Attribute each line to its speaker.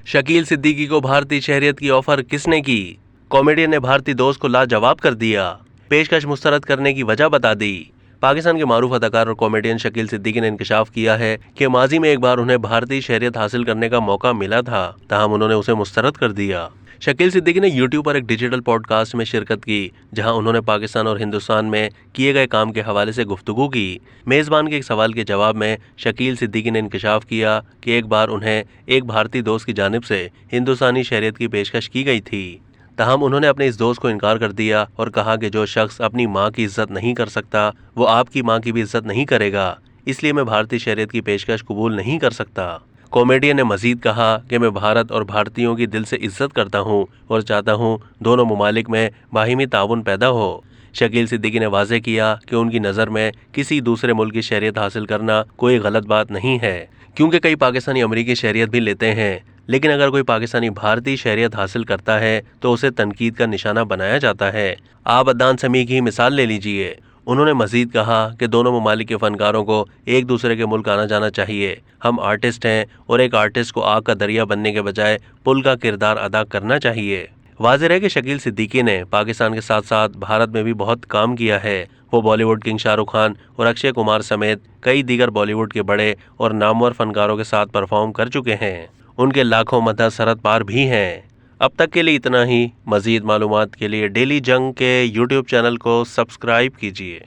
Speaker 1: शकील सिद्दीकी को भारतीय शहरियत की ऑफर किसने की? कॉमेडियन ने भारतीय दोस्त को लाजवाब कर दिया। पेशकश मुस्तरद करने की वजह बता दी। पाकिस्तान के मारूफ अदाकार और कॉमेडियन शकील सिद्दीकी ने इंकशाफ किया है कि माजी में एक बार उन्हें भारतीय शहरियत हासिल करने का मौका मिला था, ताहम उन्होंने उसे मुस्तरद कर दिया। शकील सिद्दीकी ने यूट्यूब पर एक डिजिटल पॉडकास्ट में शिरकत की, जहां उन्होंने पाकिस्तान और हिंदुस्तान में किए गए काम के हवाले से गुफ्तगू की। मेज़बान के एक सवाल के जवाब में शकील सिद्दीकी ने इंकशाफ किया कि एक बार उन्हें एक भारतीय दोस्त की जानिब से हिंदुस्तानी शहरियत की पेशकश की गई थी, ताहम उन्होंने अपने इस दोस्त को इनकार कर दिया और कहा कि जो शख्स अपनी माँ की इज्जत नहीं कर सकता वो आपकी माँ की भी इज्जत नहीं करेगा, इसलिए मैं भारतीय शहरियत की पेशकश कबूल नहीं कर सकता। कॉमेडियन ने मजीद कहा कि मैं भारत और भारतीयों की दिल से इज्जत करता हूं और चाहता हूं दोनों ममालिक में बाहिमी ताउन पैदा हो। शकील सिद्दीकी ने वाज़ेह किया कि उनकी नज़र में किसी दूसरे मुल्क की शहरियत हासिल करना कोई गलत बात नहीं है, क्योंकि कई पाकिस्तानी अमरीकी शहरियत भी लेते हैं, लेकिन अगर कोई पाकिस्तानी भारतीय शहरियत हासिल करता है तो उसे तनकीद का निशाना बनाया जाता है। आप अदनान समी की मिसाल ले लीजिए। उन्होंने मजीद कहा कि दोनों ममालिक के फनकारों को एक दूसरे के मुल्क आना जाना चाहिए। हम आर्टिस्ट हैं और एक आर्टिस्ट को आग का दरिया बनने के बजाय पुल का किरदार अदा करना चाहिए। वाज़ेह है कि शकील सिद्दीकी ने पाकिस्तान के साथ साथ भारत में भी बहुत काम किया है। वो बॉलीवुड किंग शाहरुख खान और अक्षय कुमार समेत कई दीगर बॉलीवुड के बड़े और नामवर फनकारों के साथ परफॉर्म कर चुके हैं। उनके लाखों मदह सरहद पार भी हैं। अब तक के लिए इतना ही। मज़ीद मालूमात के लिए डेली जंग के यूट्यूब चैनल को सब्सक्राइब कीजिए।